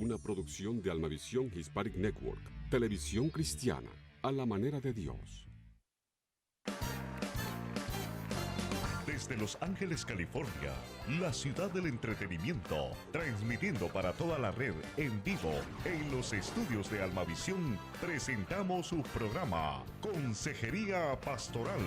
una producción de Almavisión Hispanic Network, televisión cristiana, a la manera de Dios. Desde Los Ángeles, California, la ciudad del entretenimiento, transmitiendo para toda la red en vivo en los estudios de Almavisión, presentamos su programa Consejería Pastoral,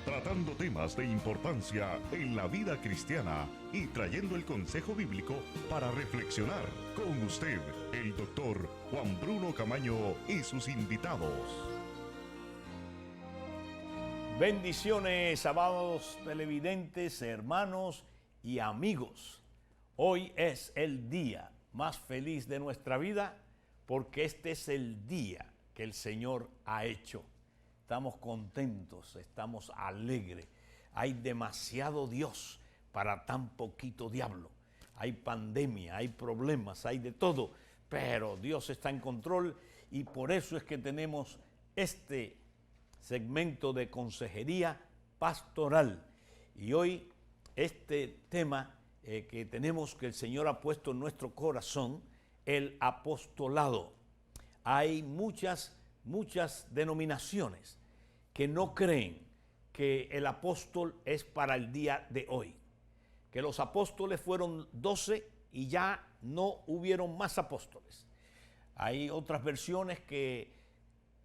tratando temas de importancia en la vida cristiana y trayendo el consejo bíblico para reflexionar. Con usted, el doctor Juan Bruno Camaño y sus invitados. Bendiciones, amados televidentes, hermanos y amigos. Hoy es el día más feliz de nuestra vida porque este es el día que el Señor ha hecho. Estamos contentos, estamos alegres. Hay demasiado Dios para tan poquito diablo. Hay pandemia, hay problemas, hay de todo, pero Dios está en control y por eso es que tenemos este segmento de consejería pastoral. Y hoy este tema que tenemos, que el Señor ha puesto en nuestro corazón, el apostolado. Hay muchas denominaciones que no creen que el apóstol es para el día de hoy, que los apóstoles fueron 12 y ya no hubieron más apóstoles. Hay otras versiones que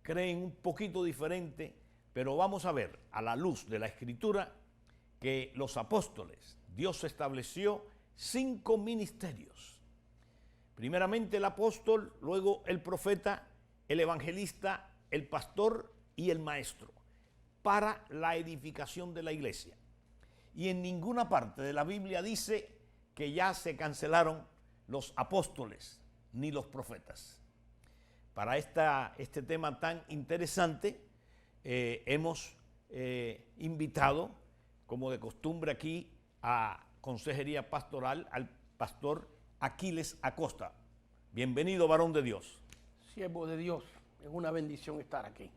creen un poquito diferente, pero vamos a ver a la luz de la Escritura que los apóstoles, Dios estableció 5 ministerios. Primeramente el apóstol, luego el profeta, el evangelista, el pastor y el maestro, para la edificación de la iglesia. Y en ninguna parte de la Biblia dice que ya se cancelaron los apóstoles ni los profetas. Para este tema tan interesante, hemos invitado, como de costumbre aquí, a Consejería Pastoral, al pastor Aquiles Acosta. Bienvenido, varón de Dios. Siervo de Dios, es una bendición estar aquí.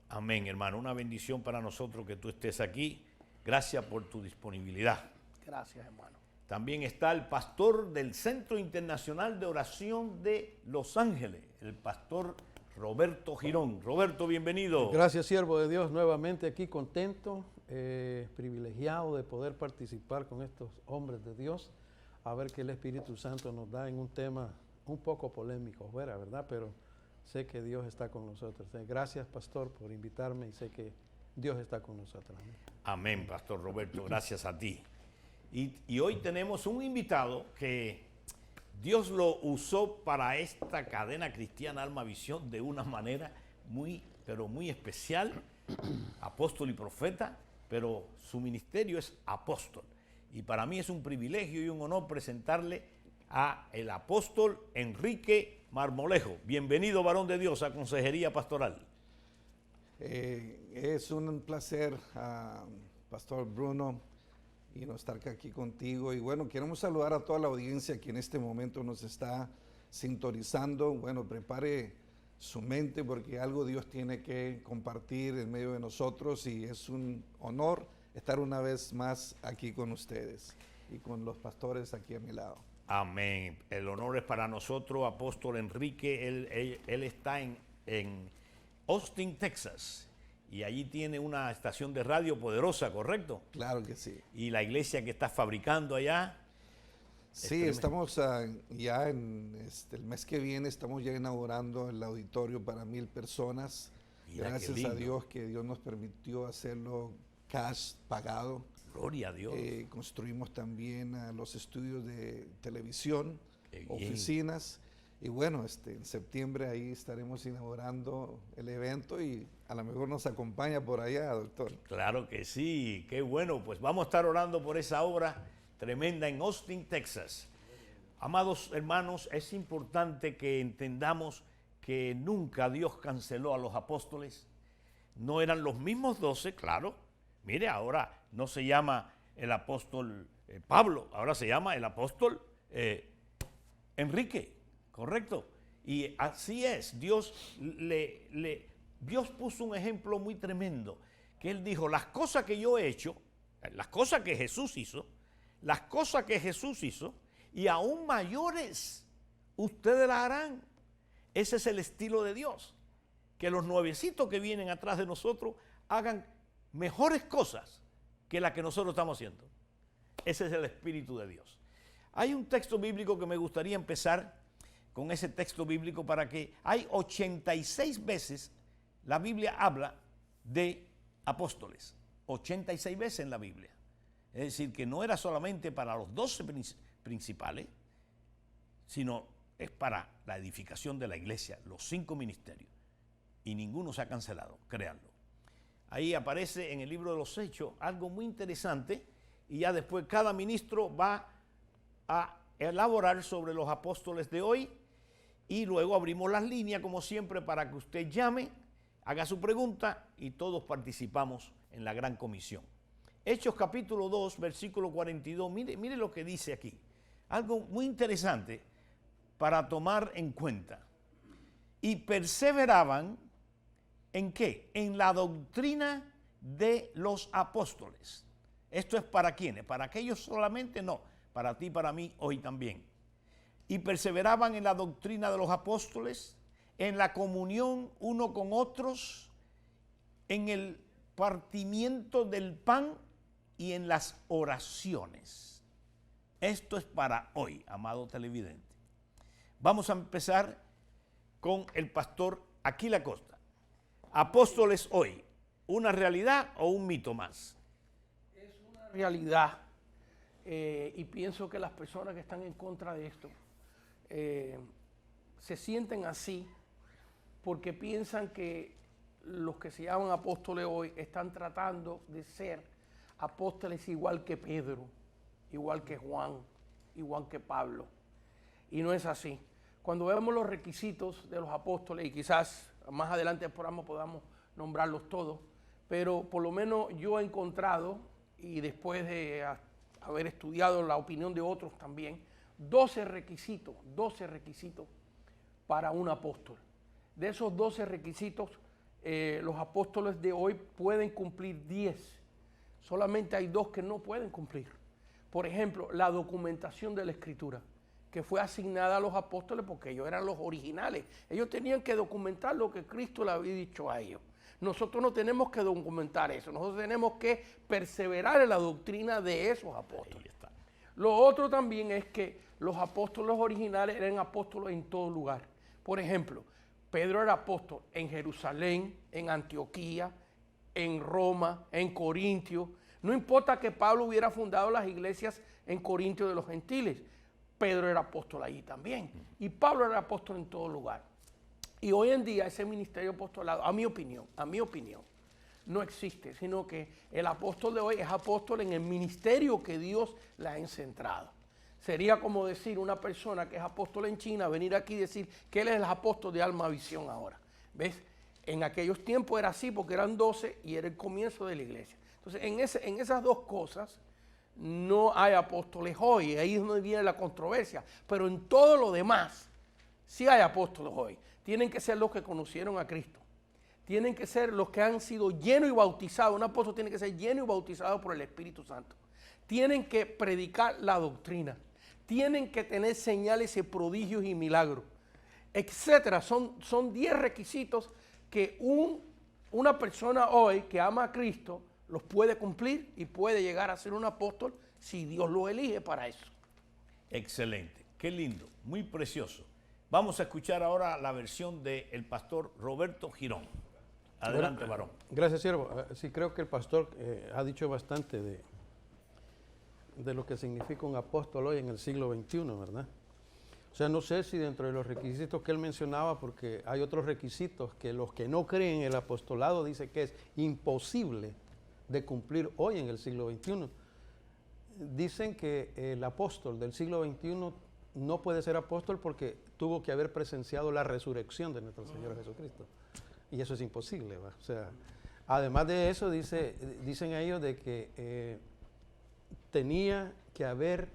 Amén, hermano, una bendición para nosotros que tú estés aquí. Gracias por tu disponibilidad. Gracias, hermano. También está el pastor del Centro Internacional de Oración de Los Ángeles, el pastor Roberto Girón. Roberto, bienvenido. Gracias, siervo de Dios, nuevamente aquí contento, privilegiado de poder participar con estos hombres de Dios, a ver qué el Espíritu Santo nos da en un tema un poco polémico, ¿verdad? Pero sé que Dios está con nosotros. Gracias, pastor, por invitarme y sé que Dios está con nosotros. Amén, amén, pastor Roberto, gracias a ti. Y hoy tenemos un invitado que Dios lo usó para esta cadena cristiana Almavisión de una manera pero muy especial, apóstol y profeta, pero su ministerio es apóstol. Y para mí es un privilegio y un honor presentarle a el apóstol Enrique Marmolejo. Bienvenido, varón de Dios, a Consejería Pastoral. Es un placer, Pastor Bruno, y no estar aquí contigo. Y bueno, queremos saludar a toda la audiencia que en este momento nos está sintonizando. Bueno, prepare su mente porque algo Dios tiene que compartir en medio de nosotros y es un honor estar una vez más aquí con ustedes y con los pastores aquí a mi lado. Amén. El honor es para nosotros, apóstol Enrique. Él está en Austin, Texas. Y allí tiene una estación de radio poderosa, ¿correcto? Claro que sí. Y la iglesia que está fabricando allá. Sí, estamos ya en el mes que viene, estamos ya inaugurando el auditorio para 1,000 personas. Mira, gracias a Dios que Dios nos permitió hacerlo cash pagado. Gloria a Dios. Construimos también los estudios de televisión, oficinas. Y bueno, en septiembre ahí estaremos inaugurando el evento y a lo mejor nos acompaña por allá, doctor. Claro que sí, qué bueno. Pues vamos a estar orando por esa obra tremenda en Austin, Texas. Amados hermanos, es importante que entendamos que nunca Dios canceló a los apóstoles. No eran los mismos 12, claro. Mire, ahora no se llama el apóstol Pablo, ahora se llama el apóstol Enrique. Correcto. Y así es. Dios puso un ejemplo muy tremendo. Que Él dijo, las cosas que yo he hecho, las cosas que Jesús hizo, y aún mayores ustedes las harán. Ese es el estilo de Dios. Que los nuevecitos que vienen atrás de nosotros hagan mejores cosas que las que nosotros estamos haciendo. Ese es el Espíritu de Dios. Hay un texto bíblico que me gustaría empezar con ese texto bíblico para que hay 86 veces la Biblia habla de apóstoles. 86 veces en la Biblia. Es decir, que no era solamente para los 12 principales, sino es para la edificación de la iglesia, los 5 ministerios. Y ninguno se ha cancelado, créanlo. Ahí aparece en el libro de los Hechos algo muy interesante y ya después cada ministro va a elaborar sobre los apóstoles de hoy y luego abrimos las líneas como siempre para que usted llame, haga su pregunta y todos participamos en la gran comisión. Hechos capítulo 2, versículo 42, mire lo que dice aquí. Algo muy interesante para tomar en cuenta. Y perseveraban, ¿en qué? En la doctrina de los apóstoles. ¿Esto es para quiénes? ¿Para aquellos solamente? No, para ti y para mí hoy también. Y perseveraban en la doctrina de los apóstoles, en la comunión uno con otros, en el partimiento del pan y en las oraciones. Esto es para hoy, amado televidente. Vamos a empezar con el pastor Aquila Acosta. Apóstoles hoy, ¿una realidad o un mito más? Es una realidad y pienso que las personas que están en contra de esto se sienten así porque piensan que los que se llaman apóstoles hoy están tratando de ser apóstoles igual que Pedro, igual que Juan, igual que Pablo. Y no es así. Cuando vemos los requisitos de los apóstoles, y quizás más adelante del programa podamos nombrarlos todos, pero por lo menos yo he encontrado, y después de haber estudiado la opinión de otros también, 12 requisitos para un apóstol. De esos 12 requisitos, los apóstoles de hoy pueden cumplir 10. Solamente hay 2 que no pueden cumplir. Por ejemplo, la documentación de la Escritura, que fue asignada a los apóstoles porque ellos eran los originales. Ellos tenían que documentar lo que Cristo le había dicho a ellos. Nosotros no tenemos que documentar eso, nosotros tenemos que perseverar en la doctrina de esos apóstoles. Lo otro también es que los apóstoles originales eran apóstoles en todo lugar. Por ejemplo, Pedro era apóstol en Jerusalén, en Antioquía, en Roma, en Corintio. No importa que Pablo hubiera fundado las iglesias en Corintio de los gentiles, Pedro era apóstol allí también. Y Pablo era apóstol en todo lugar. Y hoy en día ese ministerio apostolado, a mi opinión, no existe, sino que el apóstol de hoy es apóstol en el ministerio que Dios le ha encentrado. Sería como decir una persona que es apóstol en China, venir aquí y decir que él es el apóstol de Alma Visión ahora. ¿Ves? En aquellos tiempos era así porque eran 12 y era el comienzo de la iglesia. Entonces, en esas 2 cosas no hay apóstoles hoy, ahí es donde viene la controversia. Pero en todo lo demás, sí hay apóstoles hoy. Tienen que ser los que conocieron a Cristo. Tienen que ser los que han sido llenos y bautizados. Un apóstol tiene que ser lleno y bautizado por el Espíritu Santo. Tienen que predicar la doctrina. Tienen que tener señales y prodigios y milagros, etcétera. Son 10 requisitos que una persona hoy que ama a Cristo los puede cumplir y puede llegar a ser un apóstol si Dios lo elige para eso. Excelente, qué lindo, muy precioso. Vamos a escuchar ahora la versión del pastor Roberto Girón. Adelante, varón. Gracias, siervo. Sí, creo que el pastor ha dicho bastante de lo que significa un apóstol hoy en el siglo XXI, ¿verdad? O sea, no sé si dentro de los requisitos que él mencionaba, porque hay otros requisitos que los que no creen en el apostolado dice que es imposible de cumplir hoy en el siglo XXI. Dicen que el apóstol del siglo XXI no puede ser apóstol porque tuvo que haber presenciado la resurrección de nuestro Señor Jesucristo. Y eso es imposible, ¿va? O sea, además de eso, dicen ellos de que tenía que haber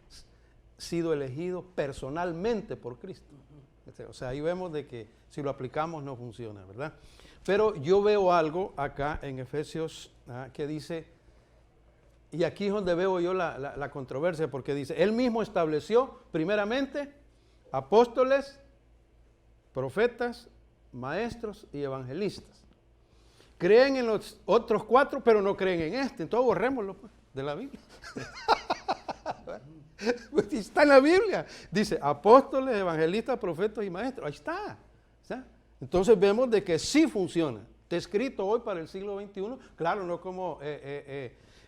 sido elegido personalmente por Cristo. O sea, ahí vemos de que si lo aplicamos no funciona, ¿verdad? Pero yo veo algo acá en Efesios que dice, y aquí es donde veo yo la controversia, porque dice, él mismo estableció primeramente apóstoles, profetas, maestros y evangelistas. Creen en los otros 4, pero no creen en este. Entonces borrémoslo pues, de la Biblia. Pues está en la Biblia. Dice apóstoles, evangelistas, profetas y maestros. Ahí está. ¿Sí? Entonces vemos de que sí funciona. Está escrito hoy para el siglo XXI. Claro, no como...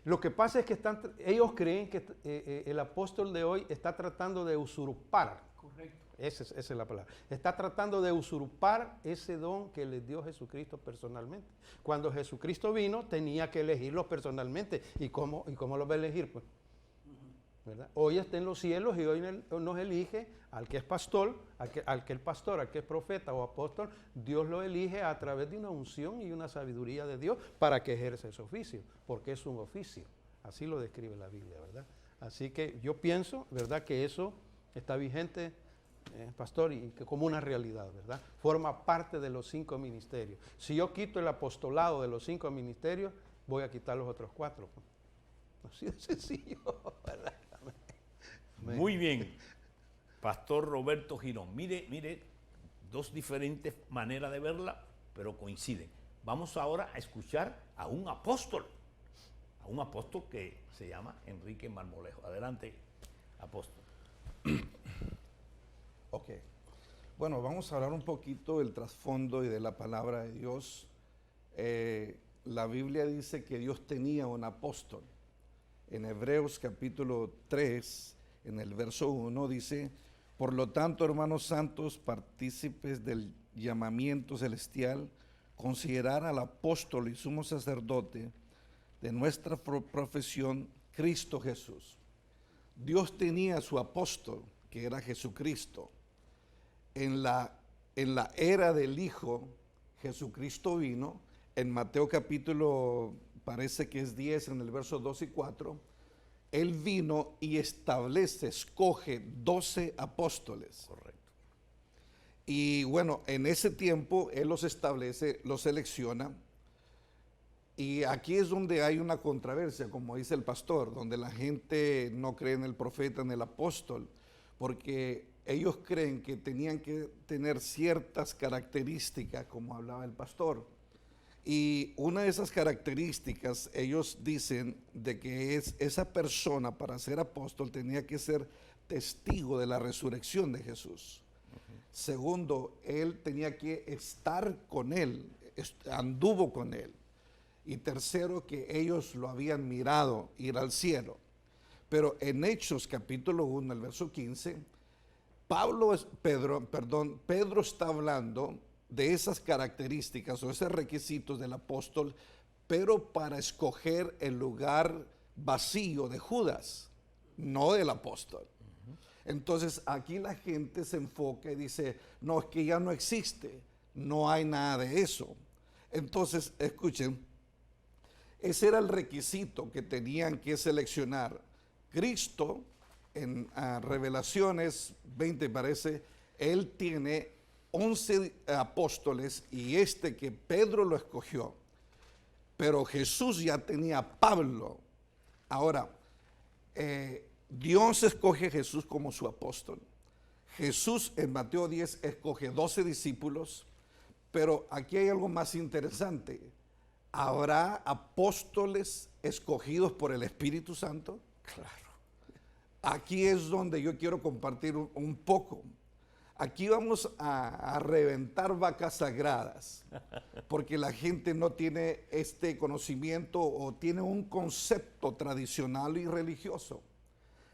lo que pasa es que ellos creen que el apóstol de hoy está tratando de usurpar. Correcto. Esa es la palabra. Está tratando de usurpar ese don que les dio Jesucristo personalmente. Cuando Jesucristo vino, tenía que elegirlos personalmente. ¿Y cómo los va a elegir? Pues, ¿verdad? Hoy está en los cielos y hoy nos elige al que es pastor, al que es profeta o apóstol. Dios lo elige a través de una unción y una sabiduría de Dios para que ejerza ese oficio, porque es un oficio. Así lo describe la Biblia, ¿verdad? Así que yo pienso, ¿verdad?, que eso está vigente, pastor, y que como una realidad, ¿verdad? Forma parte de los 5 ministerios. Si yo quito el apostolado de los 5 ministerios, voy a quitar los otros 4. Así de sencillo, ¿verdad? Amén. Muy bien, Pastor Roberto Girón. Mire, 2 diferentes maneras de verla, pero coinciden. Vamos ahora a escuchar a un apóstol que se llama Enrique Marmolejo. Adelante, apóstol. Ok. Bueno, vamos a hablar un poquito del trasfondo y de la palabra de Dios. La Biblia dice que Dios tenía un apóstol. En Hebreos capítulo 3, en el verso 1, dice: por lo tanto, hermanos santos, partícipes del llamamiento celestial, considerar al apóstol y sumo sacerdote de nuestra profesión, Cristo Jesús. Dios tenía a su apóstol, que era Jesucristo. En la era del Hijo, Jesucristo vino. En Mateo capítulo, parece que es 10, en el verso 2 y 4, Él vino y escoge 12 apóstoles. Correcto. Y bueno, en ese tiempo Él los establece, los selecciona. Y aquí es donde hay una controversia, como dice el pastor, donde la gente no cree en el profeta, en el apóstol, porque ellos creen que tenían que tener ciertas características, como hablaba el pastor. Y una de esas características, ellos dicen de que esa persona para ser apóstol tenía que ser testigo de la resurrección de Jesús. Segundo, él tenía que estar con él, anduvo con él. Y tercero, que ellos lo habían mirado ir al cielo. Pero en Hechos capítulo 1, el verso 15, Pedro está hablando de esas características o esos requisitos del apóstol, pero para escoger el lugar vacío de Judas, no del apóstol. Entonces aquí la gente se enfoca y dice: no, es que ya no existe, no hay nada de eso. Entonces, escuchen, ese era el requisito que tenían que seleccionar. Cristo, en Revelaciones 20 parece, Él tiene 11 apóstoles y que Pedro lo escogió. Pero Jesús ya tenía a Pablo. Ahora, Dios escoge a Jesús como su apóstol. Jesús en Mateo 10 escoge 12 discípulos, pero aquí hay algo más interesante. ¿Habrá apóstoles escogidos por el Espíritu Santo? Claro. Aquí es donde yo quiero compartir un poco. Aquí vamos a reventar vacas sagradas, porque la gente no tiene este conocimiento o tiene un concepto tradicional y religioso.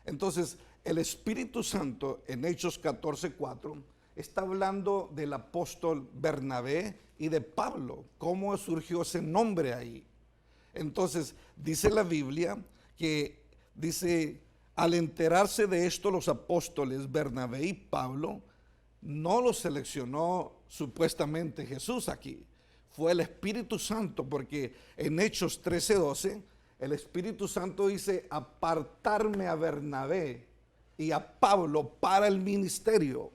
Entonces, el Espíritu Santo en Hechos 14:4 está hablando del apóstol Bernabé y de Pablo, cómo surgió ese nombre ahí. Entonces, dice la Biblia que, dice, al enterarse de esto los apóstoles Bernabé y Pablo, no los seleccionó supuestamente Jesús aquí, fue el Espíritu Santo, porque en Hechos 13:12 el Espíritu Santo dice: apartarme a Bernabé y a Pablo para el ministerio.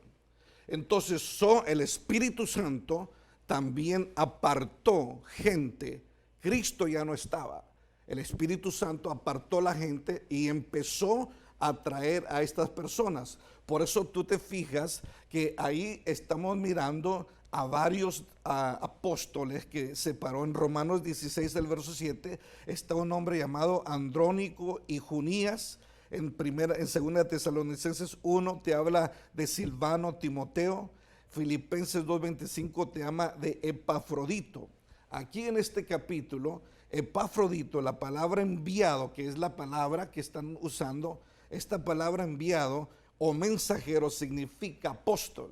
Entonces el Espíritu Santo también apartó gente. Cristo ya no estaba. El Espíritu Santo apartó la gente y empezó atraer a estas personas. Por eso tú te fijas que ahí estamos mirando a varios apóstoles que separó. En Romanos 16, el verso 7, está un hombre llamado Andrónico y Junías. En 2 Tesalonicenses 1 te habla de Silvano, Timoteo. Filipenses 2:25 te habla de Epafrodito. Aquí en este capítulo, Epafrodito, la palabra enviado, que es la palabra que están usando, esta palabra enviado o mensajero significa apóstol.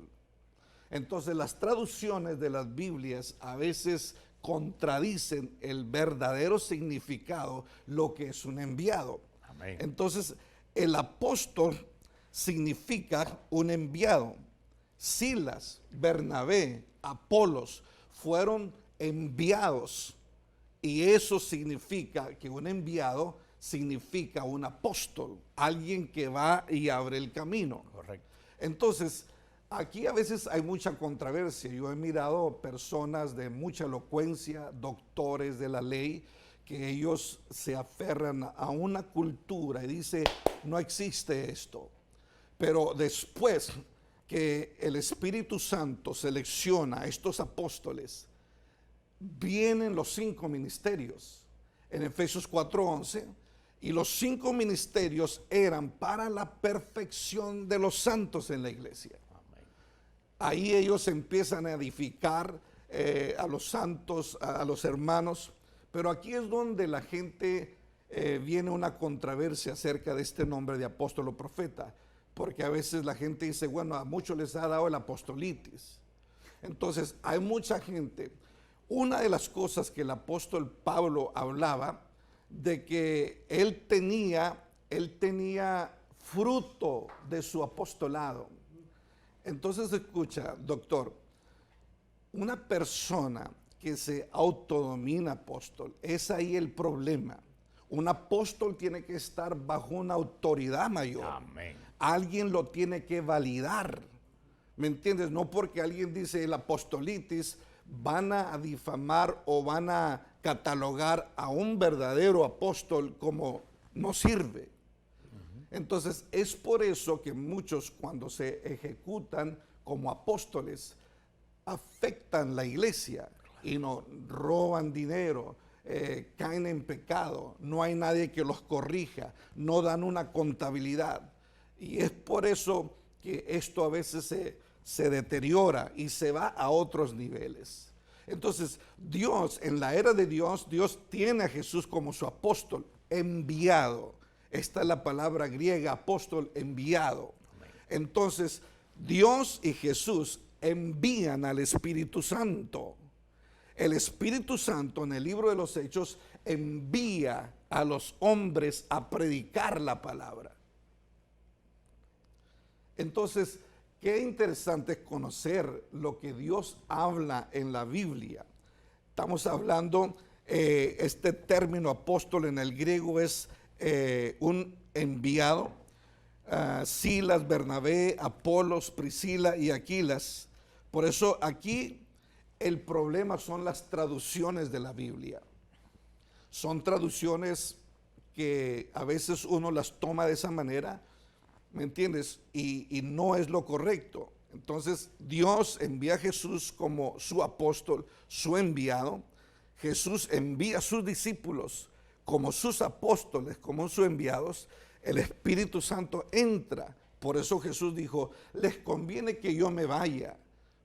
Entonces las traducciones de las Biblias a veces contradicen el verdadero significado, lo que es un enviado. Amén. Entonces el apóstol significa un enviado. Silas, Bernabé, Apolos fueron enviados, y eso significa que un enviado significa un apóstol, alguien que va y abre el camino. Correcto. Entonces, aquí a veces hay mucha controversia. Yo he mirado personas de mucha elocuencia, doctores de la ley, que ellos se aferran a una cultura y dice, no existe esto. Pero después que el Espíritu Santo selecciona a estos apóstoles, vienen los 5 ministerios en Efesios 4:11, y los 5 ministerios eran para la perfección de los santos en la iglesia. Ahí ellos empiezan a edificar a los santos, a los hermanos, pero aquí es donde la gente viene una controversia acerca de este nombre de apóstol o profeta, porque a veces la gente dice, bueno, a muchos les ha dado el apostolitis. Entonces, hay mucha gente. Una de las cosas que el apóstol Pablo hablaba, de que él tenía fruto de su apostolado. Entonces, escucha, doctor, una persona que se autodomina apóstol, es ahí el problema. Un apóstol tiene que estar bajo una autoridad mayor. Amén. Alguien lo tiene que validar. ¿Me entiendes? No porque alguien dice el apostolitis, van a difamar o van a catalogar a un verdadero apóstol como no sirve. Entonces, es por eso que muchos, cuando se ejecutan como apóstoles, afectan la iglesia y no roban dinero, caen en pecado, no hay nadie que los corrija, no dan una contabilidad. Y es por eso que esto a veces se deteriora y se va a otros niveles. Entonces, Dios, en la era de Dios, Dios tiene a Jesús como su apóstol, enviado. Esta es la palabra griega, apóstol, enviado. Entonces, Dios y Jesús envían al Espíritu Santo. El Espíritu Santo en el libro de los Hechos envía a los hombres a predicar la palabra. Entonces, qué interesante es conocer lo que Dios habla en la Biblia. Estamos hablando, este término apóstol en el griego es un enviado. Silas, Bernabé, Apolos, Priscila y Aquilas. Por eso aquí el problema son las traducciones de la Biblia. Son traducciones que a veces uno las toma de esa manera, ¿me entiendes? Y no es lo correcto. Entonces Dios envía a Jesús como su apóstol, su enviado. Jesús envía a sus discípulos como sus apóstoles, como sus enviados. El Espíritu Santo entra. Por eso Jesús dijo, les conviene que yo me vaya,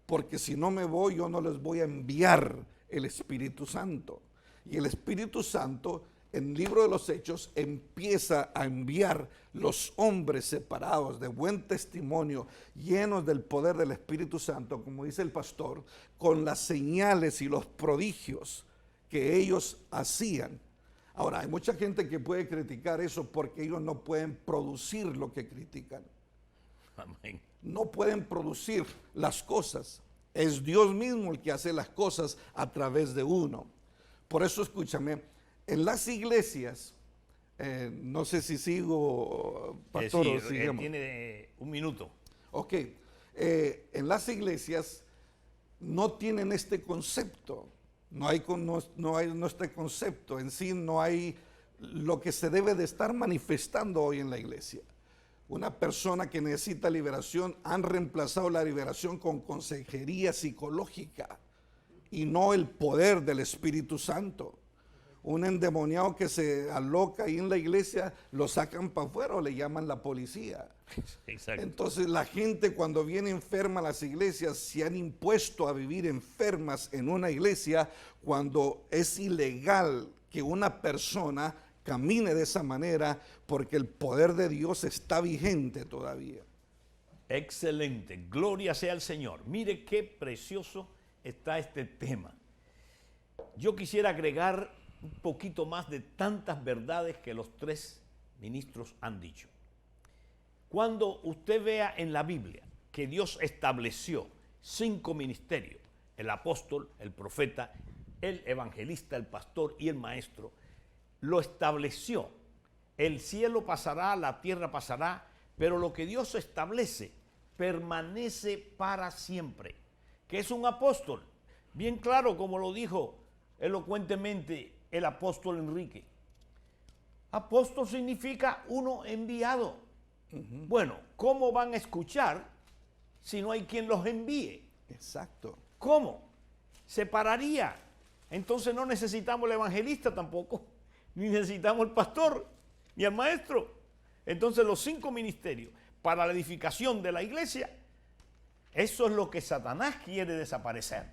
porque si no me voy, yo no les voy a enviar el Espíritu Santo. Y el Espíritu Santo, en el libro de los Hechos, empieza a enviar los hombres separados, de buen testimonio, llenos del poder del Espíritu Santo, como dice el pastor, con las señales y los prodigios que ellos hacían. Ahora, hay mucha gente que puede criticar eso porque ellos no pueden producir lo que critican. Amén. No pueden producir las cosas. Es Dios mismo el que hace las cosas a través de uno. Por eso, escúchame, en las iglesias, no sé si sigo, pastor, o sigamos. Tiene un minuto. Ok, en las iglesias no tienen este concepto. No hay este concepto en sí, no hay lo que se debe de estar manifestando hoy en la iglesia. una persona que necesita liberación, han reemplazado la liberación con consejería psicológica y no el poder del Espíritu Santo. Un endemoniado que se aloca ahí en la iglesia, lo sacan para afuera o le llaman la policía. Exacto. Entonces la gente cuando viene enferma a las iglesias se han impuesto a vivir enfermas en una iglesia cuando es ilegal que una persona camine de esa manera porque el poder de Dios está vigente todavía. Excelente, gloria sea al Señor. Mire qué precioso está este tema. Yo quisiera agregar un poquito más de tantas verdades que los tres ministros han dicho. Cuando usted vea en la Biblia que Dios estableció 5 ministerios, el apóstol, el profeta, el evangelista, el pastor y el maestro, lo estableció. El cielo pasará, la tierra pasará, pero lo que Dios establece permanece para siempre. ¿Qué es un apóstol? Bien claro, como lo dijo elocuentemente el apóstol Enrique. Apóstol significa uno enviado. Bueno, ¿cómo van a escuchar si no hay quien los envíe? Exacto. ¿Cómo? Se pararía. Entonces no necesitamos el evangelista tampoco, ni necesitamos el pastor, ni al maestro. Entonces los 5 ministerios para la edificación de la iglesia, eso es lo que Satanás quiere desaparecer.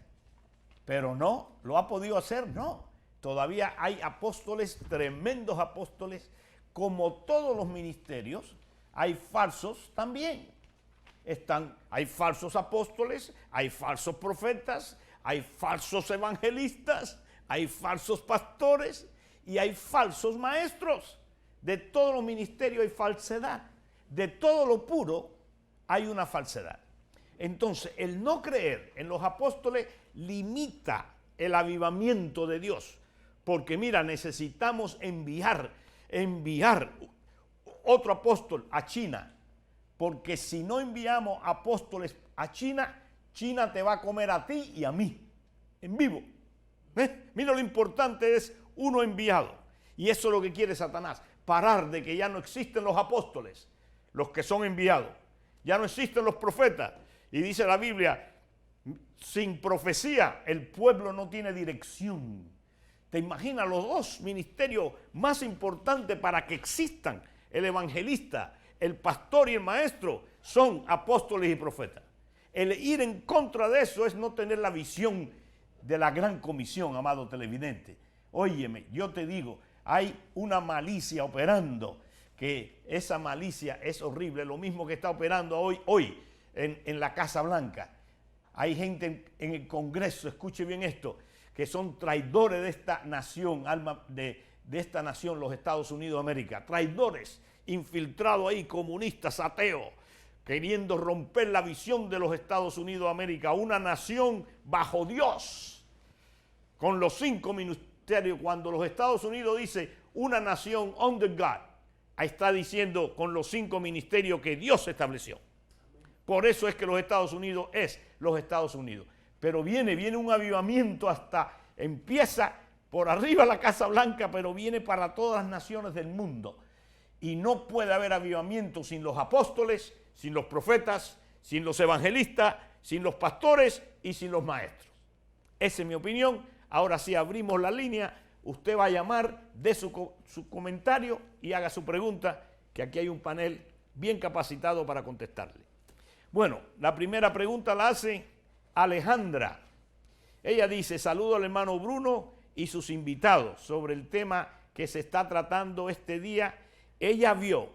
Pero no, ¿lo ha podido hacer? No. Todavía hay apóstoles, tremendos apóstoles, como todos los ministerios, hay falsos también. Hay falsos apóstoles, hay falsos profetas, hay falsos evangelistas, hay falsos pastores y hay falsos maestros. De todos los ministerios hay falsedad. De todo lo puro hay una falsedad. Entonces, el no creer en los apóstoles limita el avivamiento de Dios. Porque mira, necesitamos enviar otro apóstol a China. Porque si no enviamos apóstoles a China, China te va a comer a ti y a mí, en vivo. Mira, lo importante es uno enviado. Y eso es lo que quiere Satanás, parar de que ya no existen los apóstoles, los que son enviados. Ya no existen los profetas. Y dice la Biblia, sin profecía el pueblo no tiene dirección. ¿Te imaginas los 2 ministerios más importantes para que existan? El evangelista, el pastor y el maestro son apóstoles y profetas. El ir en contra de eso es no tener la visión de la gran comisión, amado televidente. Óyeme, yo te digo, hay una malicia operando, que esa malicia es horrible, lo mismo que está operando hoy en la Casa Blanca. Hay gente en el Congreso, escuche bien esto, que son traidores de esta nación, de esta nación, los Estados Unidos de América, traidores, infiltrados ahí, comunistas, ateos, queriendo romper la visión de los Estados Unidos de América, una nación bajo Dios, con los 5 ministerios. Cuando los Estados Unidos dice una nación under God, ahí está diciendo con los 5 ministerios que Dios estableció. Por eso es que los Estados Unidos es los Estados Unidos. Pero viene un avivamiento empieza por arriba la Casa Blanca, pero viene para todas las naciones del mundo. Y no puede haber avivamiento sin los apóstoles, sin los profetas, sin los evangelistas, sin los pastores y sin los maestros. Esa es mi opinión. Ahora sí abrimos la línea. Usted va a llamar, dé su comentario y haga su pregunta, que aquí hay un panel bien capacitado para contestarle. Bueno, la primera pregunta la hace Alejandra. Ella dice, saludo al hermano Bruno y sus invitados sobre el tema que se está tratando este día. Ella vio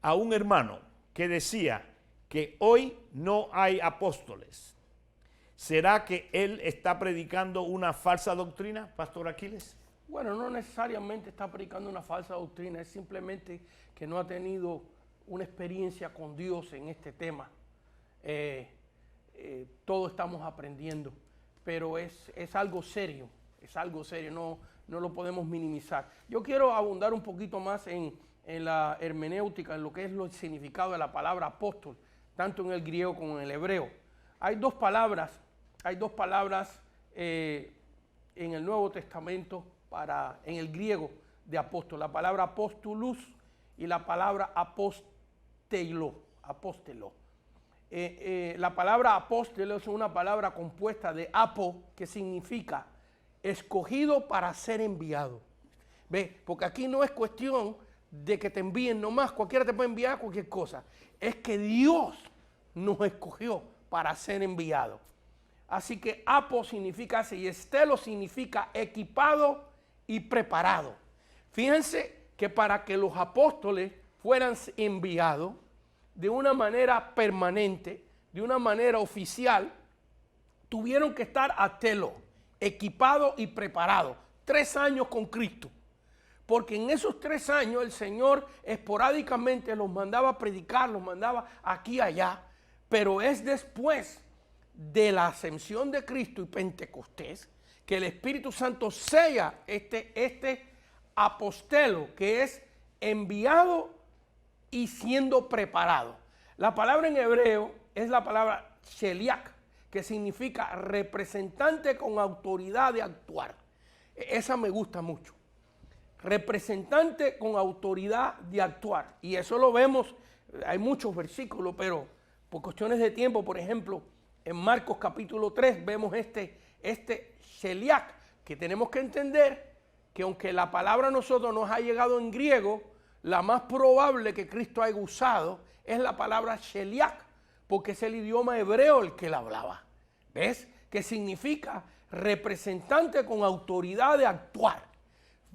a un hermano que decía que hoy no hay apóstoles. ¿Será que él está predicando una falsa doctrina, Pastor Aquiles? Bueno, no necesariamente está predicando una falsa doctrina, es simplemente que no ha tenido una experiencia con Dios en este tema. Todos estamos aprendiendo, pero es algo serio, no lo podemos minimizar. Yo quiero abundar un poquito más en la hermenéutica, en lo que es el significado de la palabra apóstol, tanto en el griego como en el hebreo. Hay dos palabras en el Nuevo Testamento en el griego de apóstol, la palabra apostolus y la palabra apóstelo. La palabra apóstelo es una palabra compuesta de apo, que significa escogido para ser enviado. ¿Ve? Porque aquí no es cuestión de que te envíen nomás, cualquiera te puede enviar cualquier cosa. Es que Dios nos escogió para ser enviado. Así que apo significa así y estelo significa equipado y preparado. Fíjense que para que los apóstoles fueran enviados de una manera permanente, de una manera oficial, tuvieron que estar atelo, equipados y preparados. 3 años con Cristo. Porque en esos 3 años el Señor esporádicamente los mandaba a predicar, los mandaba aquí y allá. Pero es después de la ascensión de Cristo y Pentecostés que el Espíritu Santo sella este apostelo que es enviado y siendo preparado. La palabra en hebreo es la palabra sheliach, que significa representante con autoridad de actuar. Esa me gusta mucho. Representante con autoridad de actuar. Y eso lo vemos, hay muchos versículos, pero por cuestiones de tiempo, por ejemplo, en Marcos capítulo 3 vemos este sheliach, que tenemos que entender que aunque la palabra a nosotros nos ha llegado en griego, la más probable que Cristo haya usado es la palabra sheliach, porque es el idioma hebreo el que él hablaba. ¿Ves? Que significa representante con autoridad de actuar.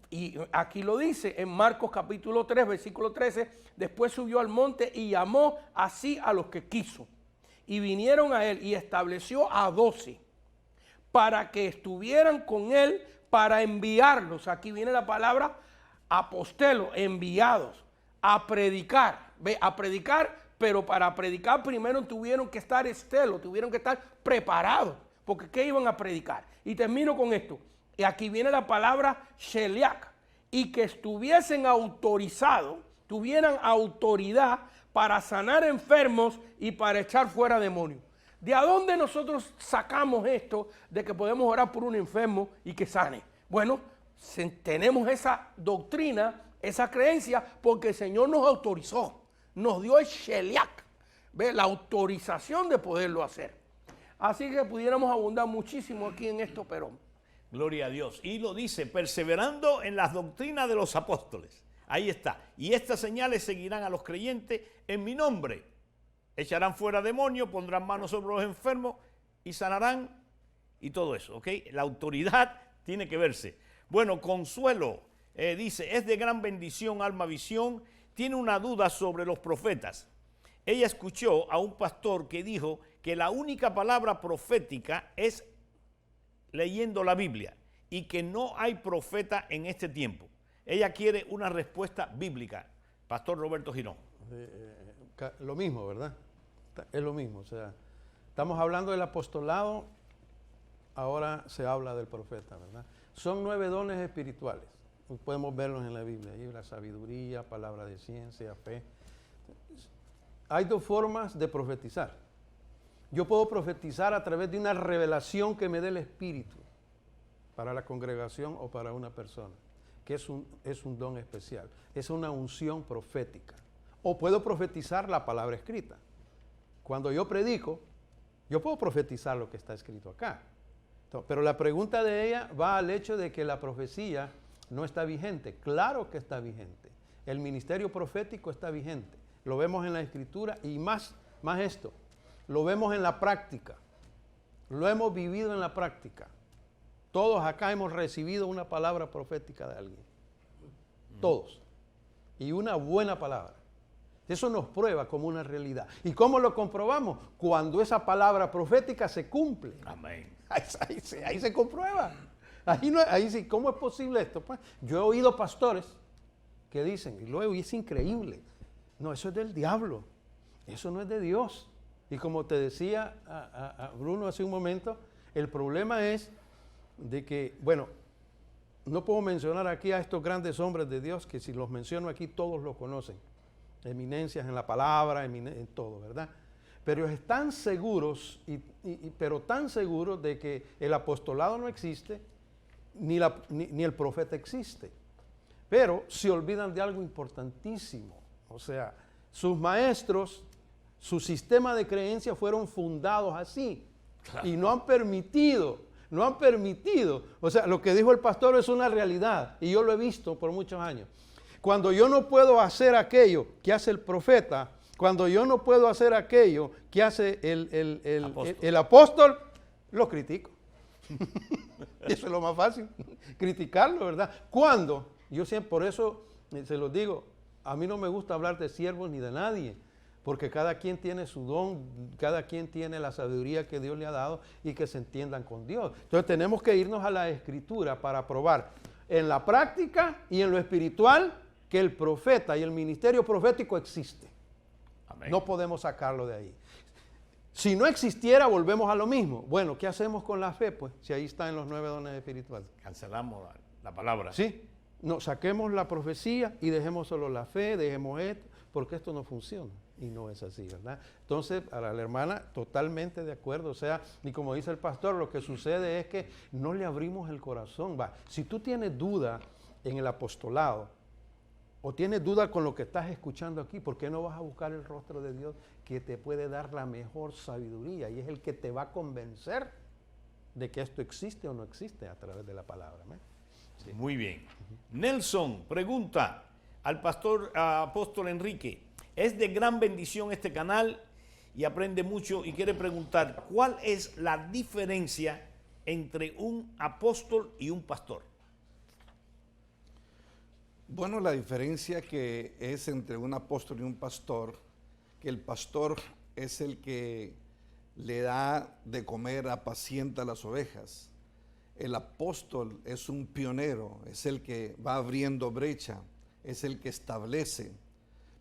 Y aquí lo dice en Marcos capítulo 3, versículo 13, después subió al monte y llamó así a los que quiso. Y vinieron a él y estableció a 12 para que estuvieran con él para enviarlos. Aquí viene la palabra apostelo, enviados, a predicar. Ve, a predicar, pero para predicar primero tuvieron que estar estelo, tuvieron que estar preparados, porque ¿qué iban a predicar? Y termino con esto. Y aquí viene la palabra sheliach, y que estuviesen autorizados, tuvieran autoridad para sanar enfermos y para echar fuera demonios. ¿De a dónde nosotros sacamos esto de que podemos orar por un enfermo y que sane? Bueno, tenemos esa doctrina, esa creencia, porque el Señor nos autorizó, nos dio el sheliach, ¿ve? La autorización de poderlo hacer. Así que pudiéramos abundar muchísimo aquí en esto, pero... Gloria a Dios. Y lo dice, perseverando en las doctrinas de los apóstoles. Ahí está. Y estas señales seguirán a los creyentes en mi nombre. Echarán fuera demonios, pondrán manos sobre los enfermos y sanarán y todo eso, ¿ok? La autoridad tiene que verse. Bueno, Consuelo dice, es de gran bendición Alma Visión, tiene una duda sobre los profetas. Ella escuchó a un pastor que dijo que la única palabra profética es leyendo la Biblia y que no hay profeta en este tiempo. Ella quiere una respuesta bíblica. Pastor Roberto Girón. Lo mismo, ¿verdad? Es lo mismo, o sea, estamos hablando del apostolado, ahora se habla del profeta, ¿verdad? Son 9 dones espirituales, podemos verlos en la Biblia, ahí la sabiduría, palabra de ciencia, fe. Hay 2 formas de profetizar. Yo puedo profetizar a través de una revelación que me dé el Espíritu para la congregación o para una persona, que es un don especial, es una unción profética. O puedo profetizar la palabra escrita. Cuando yo predico, yo puedo profetizar lo que está escrito acá. Pero la pregunta de ella va al hecho de que la profecía no está vigente. Claro que está vigente. El ministerio profético está vigente. Lo vemos en la Escritura y más esto. Lo vemos en la práctica. Lo hemos vivido en la práctica. Todos acá hemos recibido una palabra profética de alguien. Todos. Y una buena palabra. Eso nos prueba como una realidad. ¿Y cómo lo comprobamos? Cuando esa palabra profética se cumple. Amén. Ahí se comprueba. Ahí sí, ¿cómo es posible esto? Pues, yo he oído pastores que dicen, y luego es increíble, no, eso es del diablo, eso no es de Dios. Y como te decía a Bruno hace un momento, el problema es de que, bueno, no puedo mencionar aquí a estos grandes hombres de Dios, que si los menciono aquí todos los conocen. Eminencias en la palabra, en todo, ¿verdad? Pero están seguros, pero tan seguros de que el apostolado no existe, ni el profeta existe. Pero se olvidan de algo importantísimo. O sea, sus maestros, su sistema de creencias fueron fundados así. Y no han permitido. O sea, lo que dijo el pastor es una realidad y yo lo he visto por muchos años. Cuando yo no puedo hacer aquello que hace el profeta, cuando yo no puedo hacer aquello que hace el apóstol, lo critico. Eso es lo más fácil, criticarlo, ¿verdad? Cuando, yo siempre, por eso se los digo, a mí no me gusta hablar de siervos ni de nadie, porque cada quien tiene su don, cada quien tiene la sabiduría que Dios le ha dado y que se entiendan con Dios. Entonces tenemos que irnos a la Escritura para probar en la práctica y en lo espiritual que el profeta y el ministerio profético existe. Amén. No podemos sacarlo de ahí. Si no existiera, volvemos a lo mismo. Bueno, ¿qué hacemos con la fe? Pues si ahí está en los 9 dones espirituales. Cancelamos la palabra. Sí, no, saquemos la profecía y dejemos solo la fe, dejemos esto, porque esto no funciona. Y no es así, ¿verdad? Entonces, a la hermana, totalmente de acuerdo. O sea, y como dice el pastor, lo que sucede es que no le abrimos el corazón. Va, si tú tienes duda en el apostolado, o tienes duda con lo que estás escuchando aquí, ¿por qué no vas a buscar el rostro de Dios que te puede dar la mejor sabiduría? Y es el que te va a convencer de que esto existe o no existe a través de la palabra. Sí. Muy bien. Nelson pregunta al pastor apóstol Enrique, es de gran bendición este canal y aprende mucho y quiere preguntar, ¿cuál es la diferencia entre un apóstol y un pastor? Bueno, la diferencia que es entre un apóstol y un pastor, que el pastor es el que le da de comer, apacienta las ovejas. El apóstol es un pionero, es el que va abriendo brecha, es el que establece.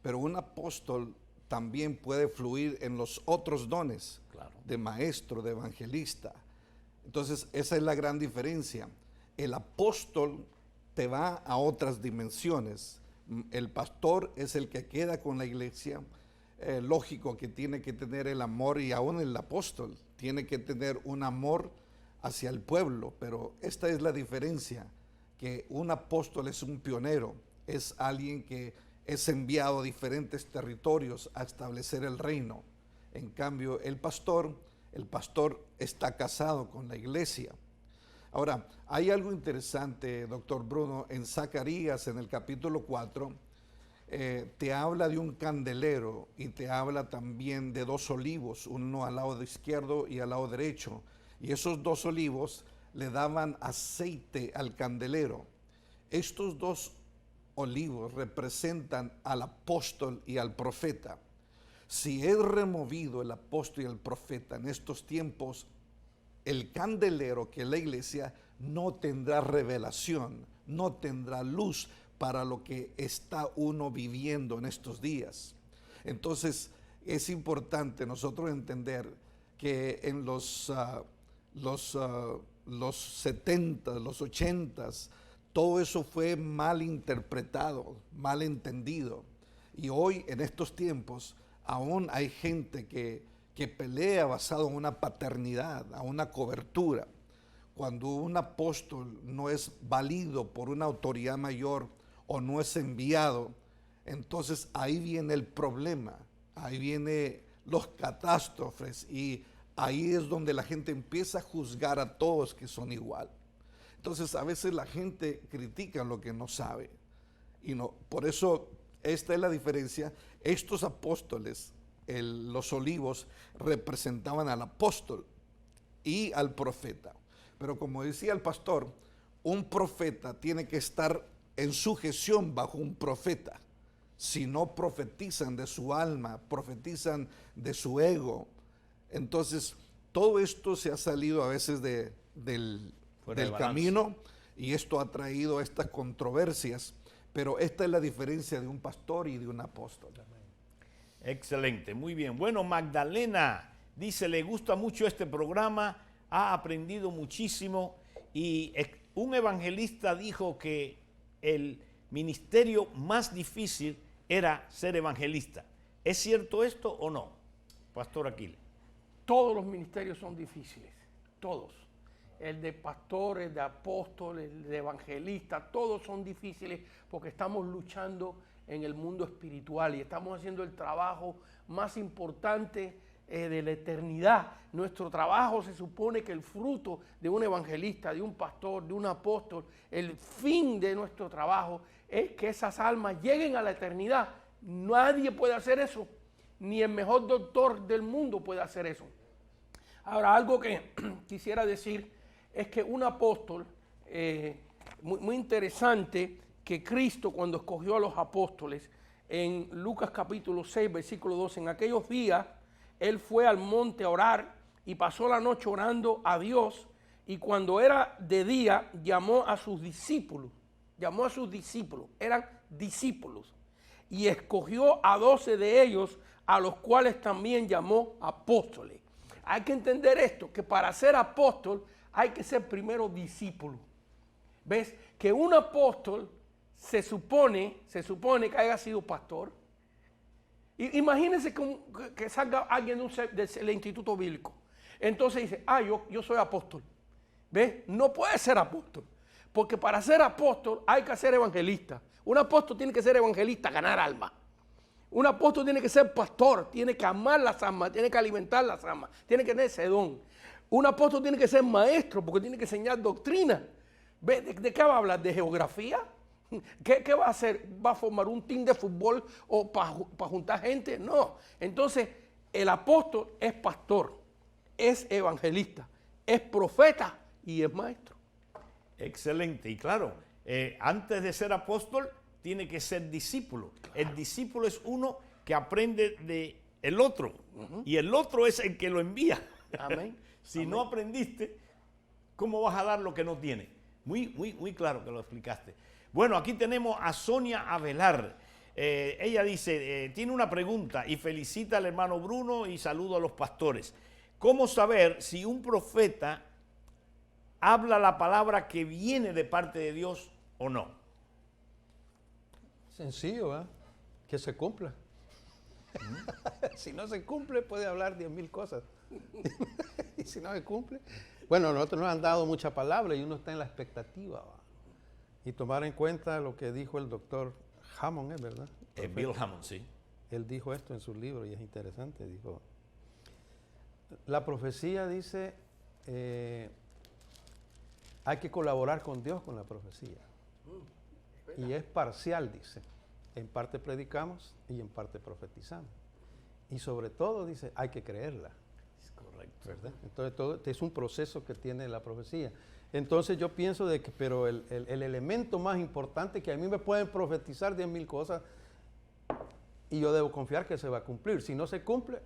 Pero un apóstol también puede fluir en los otros dones, claro, de maestro, de evangelista. Entonces, esa es la gran diferencia. El apóstol te va a otras dimensiones. El pastor es el que queda con la iglesia. Lógico que tiene que tener el amor, y aún el apóstol tiene que tener un amor hacia el pueblo, pero esta es la diferencia, que un apóstol es un pionero, es alguien que es enviado a diferentes territorios a establecer el reino. En cambio, el pastor está casado con la iglesia. Ahora, hay algo interesante, doctor Bruno, en Zacarías, en el capítulo 4, te habla de un candelero y te habla también de 2 olivos, uno al lado izquierdo y al lado derecho. Y esos 2 olivos le daban aceite al candelero. Estos 2 olivos representan al apóstol y al profeta. Si es removido el apóstol y el profeta en estos tiempos, el candelero, que es la iglesia, no tendrá revelación, no tendrá luz para lo que está uno viviendo en estos días. Entonces, es importante nosotros entender que en los 70, los 80, todo eso fue mal interpretado, mal entendido. Y hoy, en estos tiempos, aún hay gente que pelea basado en una paternidad, a una cobertura. Cuando un apóstol no es válido por una autoridad mayor o no es enviado, entonces ahí viene el problema, ahí vienen los catástrofes, y ahí es donde la gente empieza a juzgar a todos que son igual. Entonces a veces la gente critica lo que no sabe, y no, por eso esta es la diferencia. Estos apóstoles, los olivos, representaban al apóstol y al profeta. Pero como decía el pastor, un profeta tiene que estar en sujeción bajo un profeta. Si no profetizan de su alma, profetizan de su ego. Entonces, todo esto se ha salido a veces del camino, y esto ha traído estas controversias. Pero esta es la diferencia de un pastor y de un apóstol. Excelente, muy bien. Bueno, Magdalena dice, le gusta mucho este programa, ha aprendido muchísimo, y un evangelista dijo que el ministerio más difícil era ser evangelista. ¿Es cierto esto o no, Pastor Aquiles? Todos los ministerios son difíciles, todos. El de pastor, el de apóstol, el de evangelista, todos son difíciles porque estamos luchando en el mundo espiritual y estamos haciendo el trabajo más importante de la eternidad. Nuestro trabajo se supone que el fruto de un evangelista, de un pastor, de un apóstol, el fin de nuestro trabajo es que esas almas lleguen a la eternidad. Nadie puede hacer eso, ni el mejor doctor del mundo puede hacer eso. Ahora, algo que quisiera decir es que un apóstol, muy interesante, que Cristo cuando escogió a los apóstoles, en Lucas capítulo 6, versículo 12, en aquellos días, Él fue al monte a orar y pasó la noche orando a Dios, y cuando era de día llamó a sus discípulos, eran discípulos, y escogió a 12 de ellos, a los cuales también llamó apóstoles. Hay que entender esto, que para ser apóstol hay que ser primero discípulo. ¿Ves? Que un apóstol se supone que haya sido pastor. Imagínense que salga alguien del instituto bíblico. Entonces dice, yo soy apóstol. ¿Ves? No puede ser apóstol. Porque para ser apóstol hay que ser evangelista. Un apóstol tiene que ser evangelista, ganar alma. Un apóstol tiene que ser pastor, tiene que amar las almas, tiene que alimentar las almas, tiene que tener ese don. Un apóstol tiene que ser maestro porque tiene que enseñar doctrina. ¿De qué va a hablar? ¿De geografía? ¿Qué va a hacer? ¿Va a formar un team de fútbol o para juntar gente? No. Entonces, el apóstol es pastor, es evangelista, es profeta y es maestro. Excelente. Y claro, antes de ser apóstol, tiene que ser discípulo. Claro. El discípulo es uno que aprende del otro. Y el otro es el que lo envía. Amén. Si no aprendiste, ¿cómo vas a dar lo que no tienes? Muy claro que lo explicaste. Bueno, aquí tenemos a Sonia Avelar. Ella dice, tiene una pregunta y felicita al hermano Bruno y saludo a los pastores. ¿Cómo saber si un profeta habla la palabra que viene de parte de Dios o no? Sencillo, ¿eh? Que se cumpla. Si no se cumple, puede hablar 10,000 cosas. Y si no se cumple, bueno, nosotros nos han dado mucha palabra y uno está en la expectativa, ¿va? Y tomar en cuenta lo que dijo el doctor Hammond, ¿es verdad? Bill Hammond, sí. Él dijo esto en su libro y es interesante. Dijo, la profecía dice, hay que colaborar con Dios con la profecía. Y es parcial, dice. En parte predicamos y en parte profetizamos. Y sobre todo, dice, hay que creerla. Es correcto. ¿Verdad? Entonces, todo es un proceso que tiene la profecía. Entonces, yo pienso de que, pero el elemento más importante, que a mí me pueden profetizar 10,000 cosas y yo debo confiar que se va a cumplir. Si no se cumple,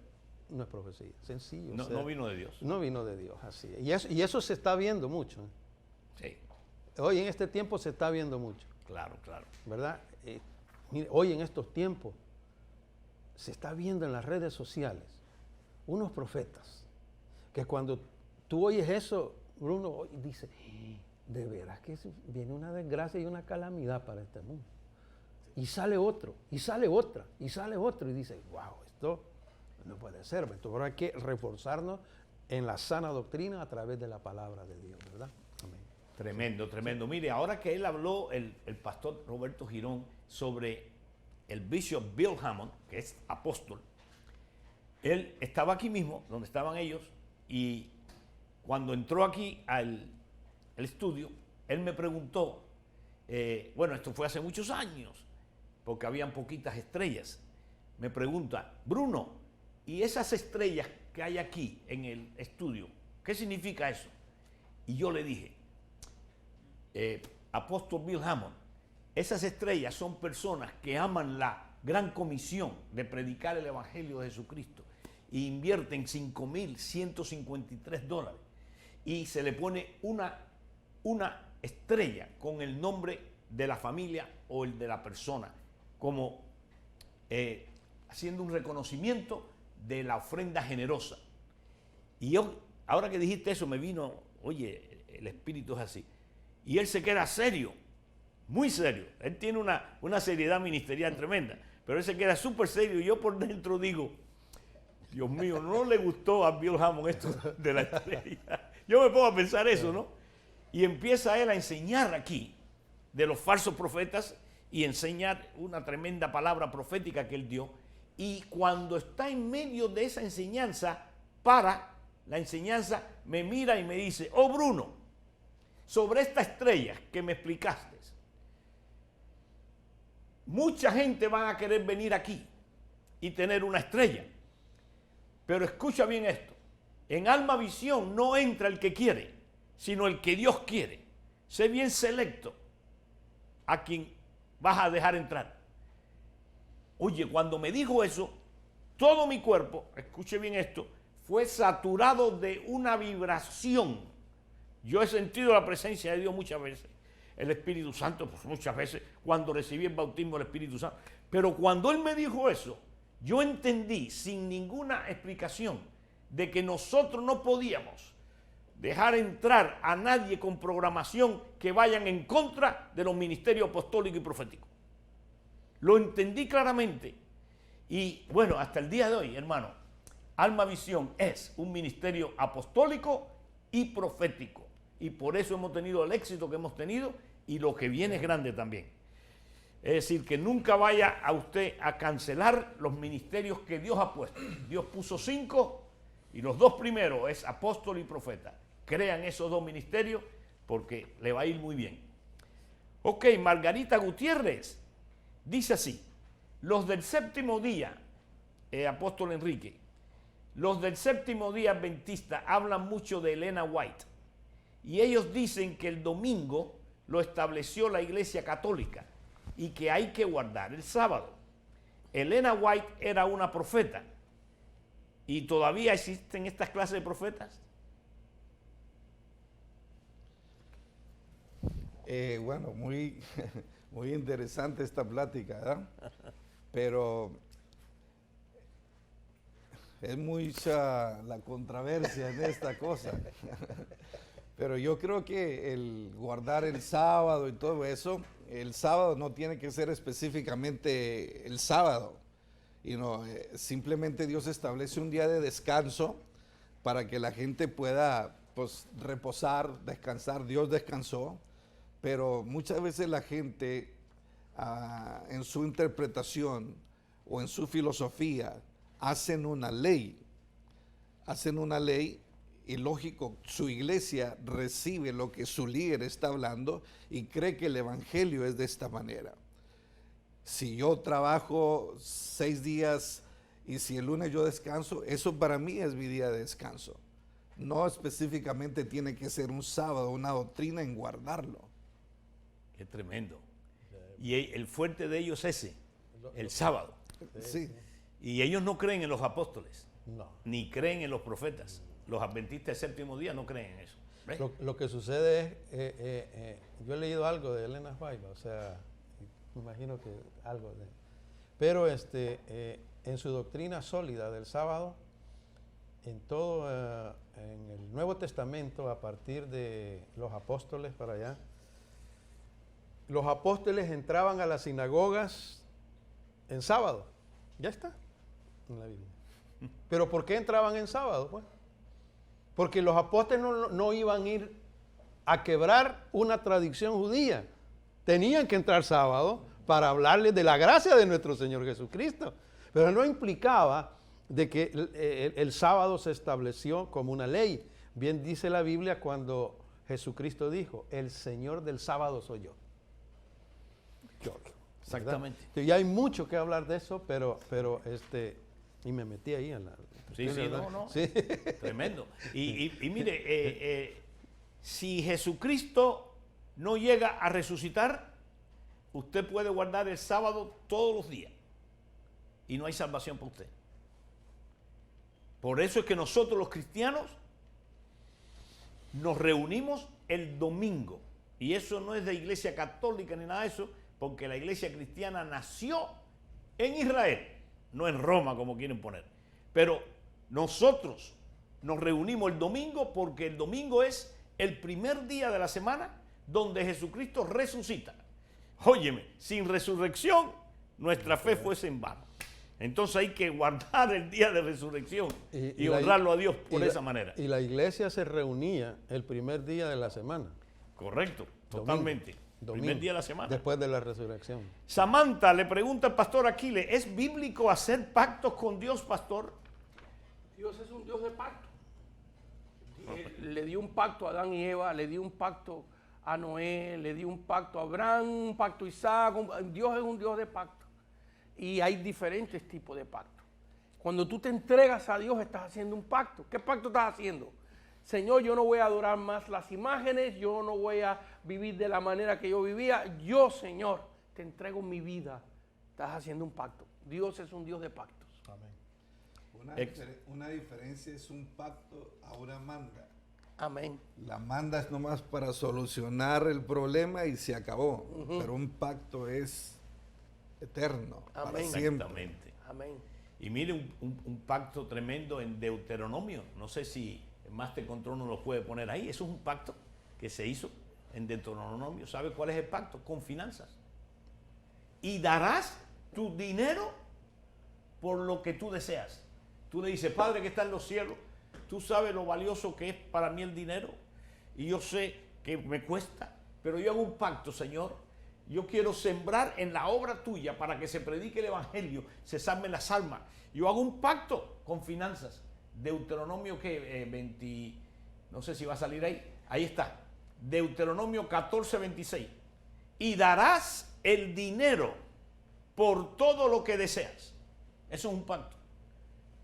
no es profecía. Sencillo. No, no vino de Dios. No vino de Dios, así es. Y eso se está viendo mucho. Sí. Hoy en este tiempo se está viendo mucho. Claro. ¿Verdad? Mire, hoy en estos tiempos se está viendo en las redes sociales unos profetas que cuando tú oyes eso, Bruno dice, de veras que viene una desgracia y una calamidad para este mundo. Y sale otro, y sale otra, y sale otro, y dice, wow, esto no puede ser. Entonces ahora hay que reforzarnos en la sana doctrina a través de la palabra de Dios, ¿verdad? Amén. Tremendo. Mire, ahora que él habló, el pastor Roberto Girón, sobre el bishop Bill Hammond, que es apóstol, él estaba aquí mismo, donde estaban ellos, y cuando entró aquí al estudio, él me preguntó, bueno, esto fue hace muchos años, porque habían poquitas estrellas. Me pregunta, Bruno, ¿y esas estrellas que hay aquí en el estudio, qué significa eso? Y yo le dije, apóstol Bill Hammond, esas estrellas son personas que aman la gran comisión de predicar el evangelio de Jesucristo e invierten $5,153 y se le pone una estrella con el nombre de la familia o el de la persona, como haciendo un reconocimiento de la ofrenda generosa. Y yo, ahora que dijiste eso, me vino, oye, el espíritu es así. Y él se queda serio, muy serio. Él tiene una seriedad ministerial tremenda, pero él se queda súper serio y yo por dentro digo, Dios mío, no le gustó a Bill Hammond esto de la estrella. Yo me pongo a pensar eso, ¿no? Y empieza él a enseñar aquí de los falsos profetas y enseñar una tremenda palabra profética que él dio. Y cuando está en medio de esa enseñanza, para la enseñanza, me mira y me dice, oh Bruno, sobre esta estrella que me explicaste, mucha gente va a querer venir aquí y tener una estrella. Pero escucha bien esto, en Alma Visión no entra el que quiere, sino el que Dios quiere. Sé bien selecto a quien vas a dejar entrar. Oye, cuando me dijo eso, todo mi cuerpo, escuche bien esto, fue saturado de una vibración. Yo he sentido la presencia de Dios muchas veces, el Espíritu Santo, pues muchas veces, cuando recibí el bautismo del Espíritu Santo. Pero cuando Él me dijo eso, yo entendí sin ninguna explicación de que nosotros no podíamos dejar entrar a nadie con programación que vayan en contra de los ministerios apostólicos y proféticos. Lo entendí claramente. Y bueno, hasta el día de hoy, hermano, Alma Visión es un ministerio apostólico y profético. Y por eso hemos tenido el éxito que hemos tenido y lo que viene es grande también. Es decir, que nunca vaya a usted a cancelar los ministerios que Dios ha puesto. Dios puso 5 y los 2 primeros es apóstol y profeta. Crean esos 2 ministerios porque le va a ir muy bien. Ok, Margarita Gutiérrez dice así, los del séptimo día, apóstol Enrique, los del séptimo día adventista hablan mucho de Elena White y ellos dicen que el domingo lo estableció la Iglesia Católica y que hay que guardar el sábado. Elena White era una profeta y todavía existen estas clases de profetas. Bueno, muy, muy interesante esta plática, ¿verdad? Pero es mucha la controversia en esta cosa. Pero yo creo que el guardar el sábado y todo eso, el sábado no tiene que ser específicamente el sábado. Simplemente Dios establece un día de descanso para que la gente pueda pues, reposar, descansar. Dios descansó, pero muchas veces la gente en su interpretación o en su filosofía hacen una ley y lógico, su iglesia recibe lo que su líder está hablando y cree que el evangelio es de esta manera. Si yo trabajo 6 días y si el lunes yo descanso, eso para mí es mi día de descanso. No específicamente tiene que ser un sábado, una doctrina en guardarlo. Qué tremendo. Y el fuerte de ellos es ese, el sábado. Sí. Y ellos no creen en los apóstoles, No. ni creen en los profetas. Los adventistas del séptimo día no creen en eso. ¿Ves? Lo que sucede es, yo he leído algo de Elena White, o sea, me imagino que algo de... Pero en su doctrina sólida del sábado, en todo, en el Nuevo Testamento, a partir de los apóstoles para allá, los apóstoles entraban a las sinagogas en sábado. Ya está en la Biblia. ¿Pero por qué entraban en sábado? Pues, porque los apóstoles no iban a ir a quebrar una tradición judía. Tenían que entrar sábado para hablarles de la gracia de nuestro Señor Jesucristo. Pero no implicaba de que el sábado se estableció como una ley. Bien dice la Biblia cuando Jesucristo dijo, el Señor del sábado soy yo. Exactamente. Y hay mucho que hablar de eso, pero y me metí ahí en la... Sí, ¿verdad? no. Sí. Tremendo. Y mire, si Jesucristo no llega a resucitar, usted puede guardar el sábado todos los días y no hay salvación para usted. Por eso es que nosotros los cristianos nos reunimos el domingo. Y eso no es de iglesia católica ni nada de eso, porque la iglesia cristiana nació en Israel, no en Roma como quieren poner. Pero nosotros nos reunimos el domingo porque el domingo es el primer día de la semana donde Jesucristo resucita. Óyeme, sin resurrección nuestra fe fuese en vano. Entonces hay que guardar el día de resurrección y honrarlo a Dios por esa manera. Y la iglesia se reunía el primer día de la semana. Correcto, totalmente. domingo, primer día de la semana. después de la resurrección. Samantha le pregunta al pastor Aquiles, ¿es bíblico hacer pactos con Dios, pastor? Dios es un Dios de pacto. Le dio un pacto a Adán y Eva, le dio un pacto a Noé, le dio un pacto a Abraham, un pacto a Isaac. Dios es un Dios de pacto. Y hay diferentes tipos de pactos. Cuando tú te entregas a Dios, estás haciendo un pacto. ¿Qué pacto estás haciendo? Señor, yo no voy a adorar más las imágenes, yo no voy a vivir de la manera que yo vivía. Yo, Señor, te entrego mi vida. Estás haciendo un pacto. Dios es un Dios de pactos. Una diferencia es un pacto a una manda. Amén. La manda es nomás para solucionar el problema y se acabó. Pero un pacto es eterno, para Amén. siempre. Exactamente. Amén. Y mire un pacto tremendo en Deuteronomio. No sé si el Master Control nos lo puede poner ahí. Eso es un pacto que se hizo en Deuteronomio. ¿Sabe cuál es el pacto? Con finanzas. Y darás tu dinero por lo que tú deseas. Tú le dices, Padre que está en los cielos, tú sabes lo valioso que es para mí el dinero. Y yo sé que me cuesta, pero yo hago un pacto, Señor. Yo quiero sembrar en la obra tuya para que se predique el evangelio, se salven las almas. Yo hago un pacto con finanzas. Deuteronomio que 20, no sé si va a salir ahí. Ahí está. Deuteronomio 14, 26. Y darás el dinero por todo lo que deseas. Eso es un pacto.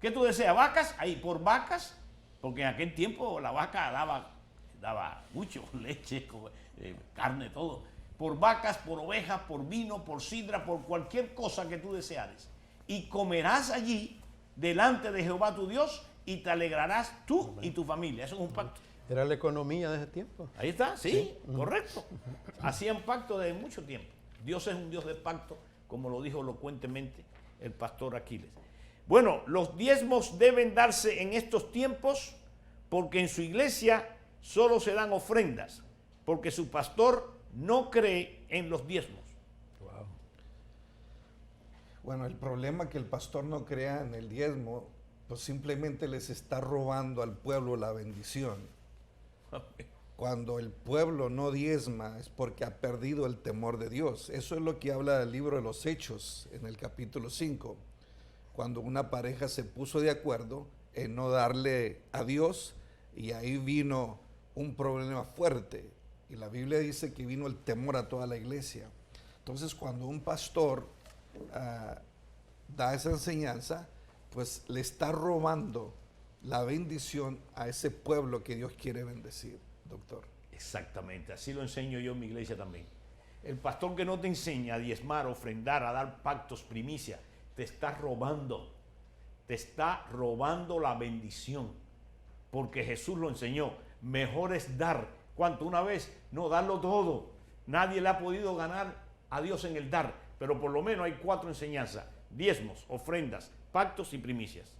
¿Qué tú deseas? ¿Vacas? Ahí, por vacas, porque en aquel tiempo la vaca daba mucho, leche, carne, todo. Por vacas, por ovejas, por vino, por sidra, por cualquier cosa que tú deseares. Y comerás allí delante de Jehová tu Dios y te alegrarás tú y tu familia. Eso es un pacto. Era la economía de ese tiempo. Ahí está, sí, correcto. Hacían pacto desde mucho tiempo. Dios es un Dios de pacto, como lo dijo elocuentemente el pastor Aquiles. Bueno, los diezmos deben darse en estos tiempos porque en su iglesia solo se dan ofrendas, porque su pastor no cree en los diezmos. Wow. Bueno, el problema que el pastor no crea en el diezmo, pues simplemente les está robando al pueblo la bendición. Cuando el pueblo no diezma es porque ha perdido el temor de Dios. Eso es lo que habla el libro de los Hechos en el capítulo 5. Cuando una pareja se puso de acuerdo en no darle a Dios y ahí vino un problema fuerte. Y la Biblia dice que vino el temor a toda la iglesia. Entonces cuando un pastor da esa enseñanza, pues le está robando la bendición a ese pueblo que Dios quiere bendecir, doctor. Exactamente, así lo enseño yo en mi iglesia también. El pastor que no te enseña a diezmar, ofrendar, a dar pactos, primicias, te está robando la bendición. Porque Jesús lo enseñó, mejor es dar. ¿Cuánto? Una vez, no, darlo todo. Nadie le ha podido ganar a Dios en el dar, pero por lo menos hay 4 enseñanzas: diezmos, ofrendas, pactos y primicias.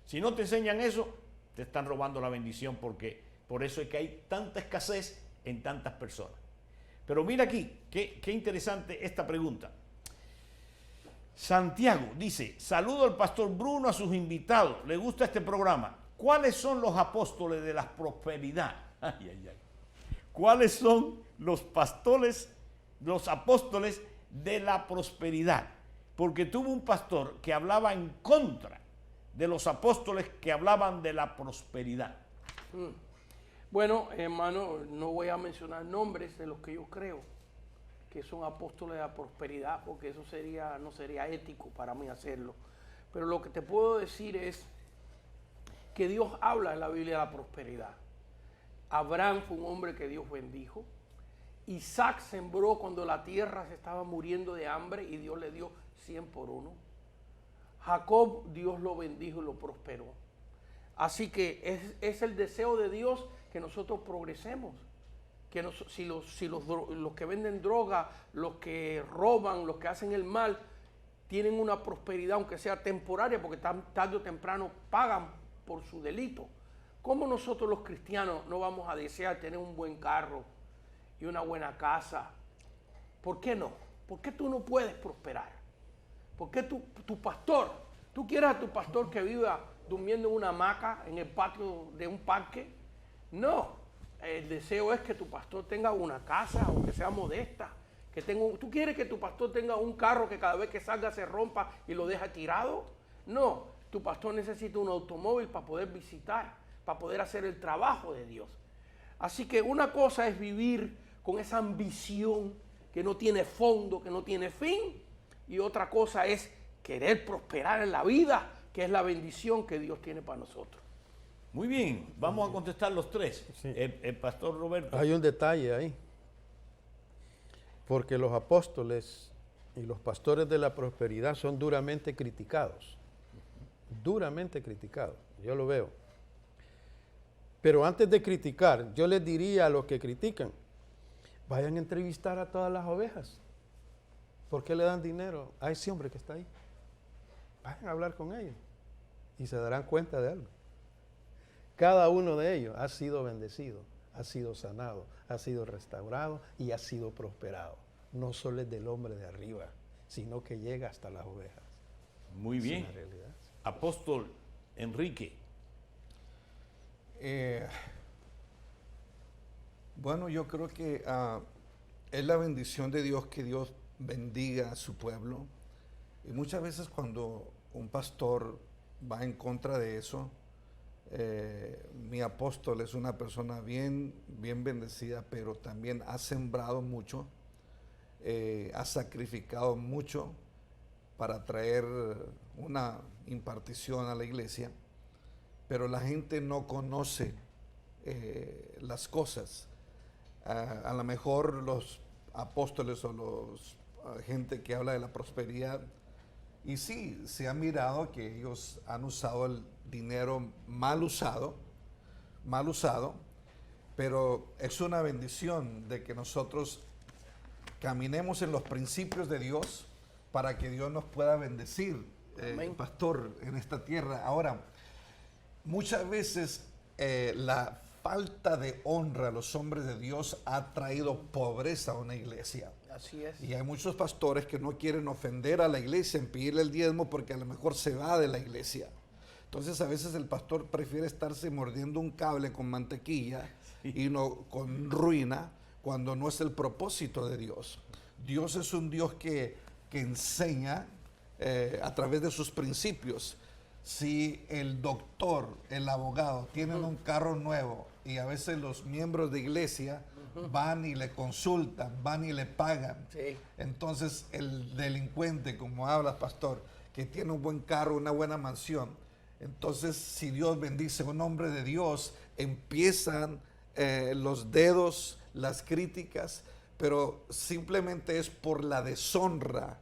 Si no te enseñan eso, te están robando la bendición, porque por eso es que hay tanta escasez en tantas personas. Pero mira aquí, qué interesante esta pregunta. Santiago dice, saludo al pastor Bruno, a sus invitados, le gusta este programa. ¿Cuáles son los apóstoles de la prosperidad? Ay, ay, ay. ¿Cuáles son los apóstoles de la prosperidad? Porque tuvo un pastor que hablaba en contra de los apóstoles que hablaban de la prosperidad. Bueno, hermano, no voy a mencionar nombres de los que yo creo que son apóstoles de la prosperidad, porque eso no sería ético para mí hacerlo. Pero lo que te puedo decir es que Dios habla en la Biblia de la prosperidad. Abraham fue un hombre que Dios bendijo. Isaac sembró cuando la tierra se estaba muriendo de hambre y Dios le dio 100 por 1. Jacob, Dios lo bendijo y lo prosperó. Así que es el deseo de Dios que nosotros progresemos. Que los que venden droga, los que roban, los que hacen el mal, tienen una prosperidad, aunque sea temporaria, porque tarde o temprano pagan por su delito. ¿Cómo nosotros los cristianos no vamos a desear tener un buen carro y una buena casa? ¿Por qué no? ¿Por qué tú no puedes prosperar? ¿Por qué tu pastor, tú quieres a tu pastor que viva durmiendo en una hamaca en el patio de un parque? No. El deseo es que tu pastor tenga una casa, aunque sea modesta. ¿Tú quieres que tu pastor tenga un carro que cada vez que salga se rompa y lo deja tirado? No, tu pastor necesita un automóvil para poder visitar, para poder hacer el trabajo de Dios. Así que una cosa es vivir con esa ambición que no tiene fondo, que no tiene fin, y otra cosa es querer prosperar en la vida, que es la bendición que Dios tiene para nosotros. Muy bien, vamos a contestar los tres. Sí. El pastor Roberto. Hay un detalle ahí, porque los apóstoles y los pastores de la prosperidad son duramente criticados, yo lo veo. Pero antes de criticar, yo les diría a los que critican, vayan a entrevistar a todas las ovejas. ¿Por qué le dan dinero a ese hombre que está ahí? Vayan a hablar con ellos y se darán cuenta de algo. Cada uno de ellos ha sido bendecido, ha sido sanado, ha sido restaurado y ha sido prosperado. No solo es del hombre de arriba, sino que llega hasta las ovejas. Muy bien. Es una realidad. Apóstol Enrique. Bueno, yo creo que es la bendición de Dios que Dios bendiga a su pueblo. Y muchas veces cuando un pastor va en contra de eso, mi apóstol es una persona bien bendecida, pero también ha sembrado mucho, ha sacrificado mucho para traer una impartición a la iglesia, pero la gente no conoce las cosas. A lo mejor los apóstoles o los gente que habla de la prosperidad, y sí, se ha mirado que ellos han usado el dinero mal usado, pero es una bendición de que nosotros caminemos en los principios de Dios para que Dios nos pueda bendecir, pastor, en esta tierra. Ahora, muchas veces la falta de honra a los hombres de Dios ha traído pobreza a una iglesia. Así es. Y hay muchos pastores que no quieren ofender a la iglesia en pedirle el diezmo porque a lo mejor se va de la iglesia. Entonces a veces el pastor prefiere estarse mordiendo un cable con mantequilla y no con ruina, cuando no es el propósito de Dios. Dios es un Dios que enseña a través de sus principios. Si el doctor, el abogado tienen un carro nuevo y a veces los miembros de iglesia van y le consultan, van y le pagan. Sí. Entonces el delincuente, como habla pastor, que tiene un buen carro, una buena mansión, entonces si Dios bendice a un hombre de Dios, empiezan los dedos, las críticas, pero simplemente es por la deshonra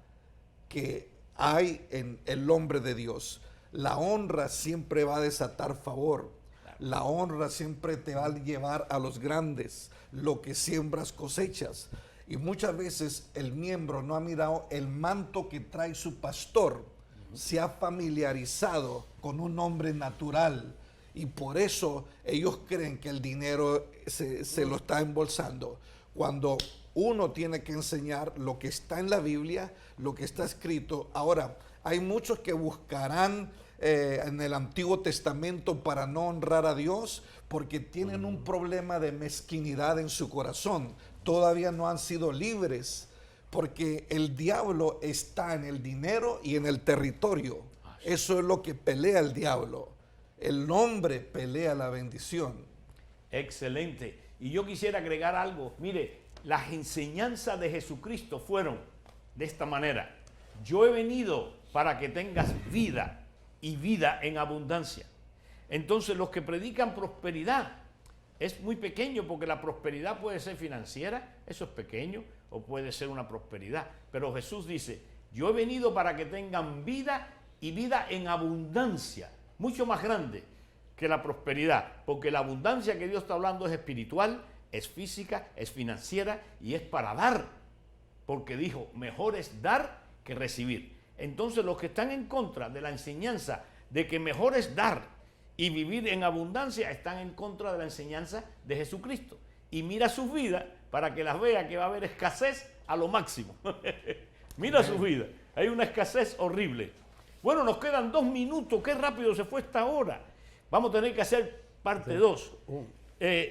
que hay en el hombre de Dios. La honra siempre va a desatar favor. La honra siempre te va a llevar a los grandes. Lo que siembras cosechas. Y muchas veces el miembro no ha mirado el manto que trae su pastor. Se ha familiarizado con un hombre natural. Y por eso ellos creen que el dinero se lo está embolsando. Cuando uno tiene que enseñar lo que está en la Biblia, lo que está escrito. Ahora, hay muchos que buscarán en el Antiguo Testamento para no honrar a Dios porque tienen un problema de mezquinidad en su corazón. Todavía no han sido libres porque el diablo está en el dinero y en el territorio. Eso es lo que pelea el diablo. El hombre pelea la bendición. Excelente. Y yo quisiera agregar algo. Mire, las enseñanzas de Jesucristo fueron de esta manera. Yo he venido para que tengas vida y vida en abundancia. Entonces los que predican prosperidad es muy pequeño, porque la prosperidad puede ser financiera, eso es pequeño, o puede ser una prosperidad. Pero Jesús dice, yo he venido para que tengan vida y vida en abundancia, mucho más grande que la prosperidad, porque la abundancia que Dios está hablando es espiritual, es física, es financiera y es para dar, porque dijo, mejor es dar que recibir. Entonces los que están en contra de la enseñanza de que mejor es dar y vivir en abundancia, están en contra de la enseñanza de Jesucristo. Y mira sus vidas para que las vea, que va a haber escasez a lo máximo. Mira sus vidas, hay una escasez horrible. Bueno, nos quedan 2 minutos, qué rápido se fue esta hora. Vamos a tener que hacer parte 2.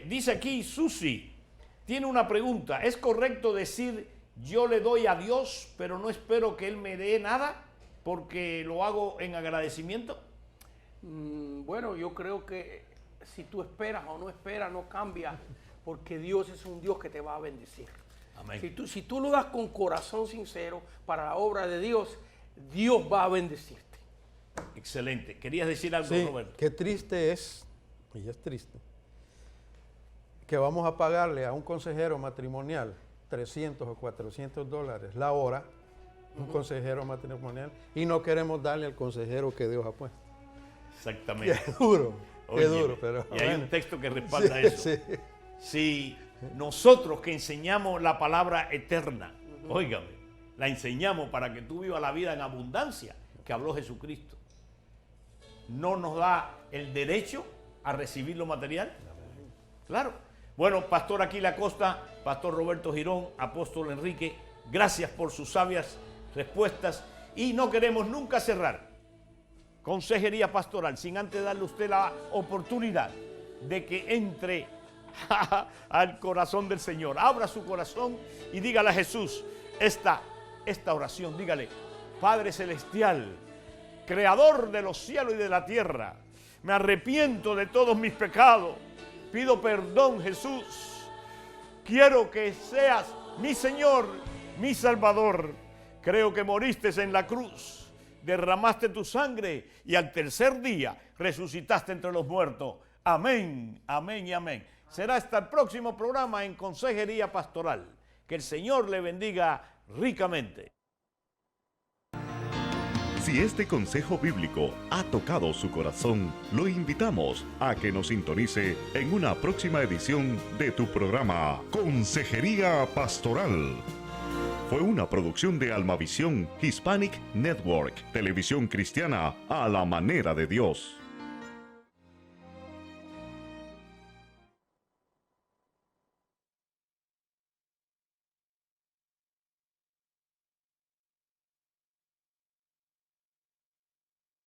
Dice aquí Susi, tiene una pregunta. ¿Es correcto decir yo le doy a Dios, pero no espero que Él me dé nada porque lo hago en agradecimiento? Bueno, yo creo que si tú esperas o no esperas, no cambia, porque Dios es un Dios que te va a bendecir. Amén. Si tú lo das con corazón sincero para la obra de Dios, Dios va a bendecirte. Excelente. ¿Querías decir algo, Sí, Roberto? qué triste es, y es triste, que vamos a pagarle a un consejero matrimonial 300 o 400 dólares la hora, un consejero matrimonial, y no queremos darle al consejero que Dios ha puesto. Exactamente. Qué duro, qué Oye, duro. Pero, y hay bueno. un texto que respalda Sí, eso. sí. Si nosotros que enseñamos la palabra eterna, óigame, la enseñamos para que tú vivas la vida en abundancia que habló Jesucristo, no nos da el derecho a recibir lo material. Claro. Bueno, Pastor Aquila Acosta, Pastor Roberto Girón, Apóstol Enrique, gracias por sus sabias respuestas y no queremos nunca cerrar consejería pastoral sin antes darle a usted la oportunidad de que entre al corazón del Señor. Abra su corazón y dígale a Jesús esta oración. Dígale: Padre Celestial, Creador de los cielos y de la tierra, me arrepiento de todos mis pecados. Pido perdón, Jesús. Quiero que seas mi Señor, mi Salvador. Creo que moriste en la cruz, derramaste tu sangre y al tercer día resucitaste entre los muertos. Amén, amén y amén. Será hasta el próximo programa en Consejería Pastoral. Que el Señor le bendiga ricamente. Si este consejo bíblico ha tocado su corazón, lo invitamos a que nos sintonice en una próxima edición de tu programa Consejería Pastoral. Fue una producción de Almavisión Hispanic Network, televisión cristiana a la manera de Dios.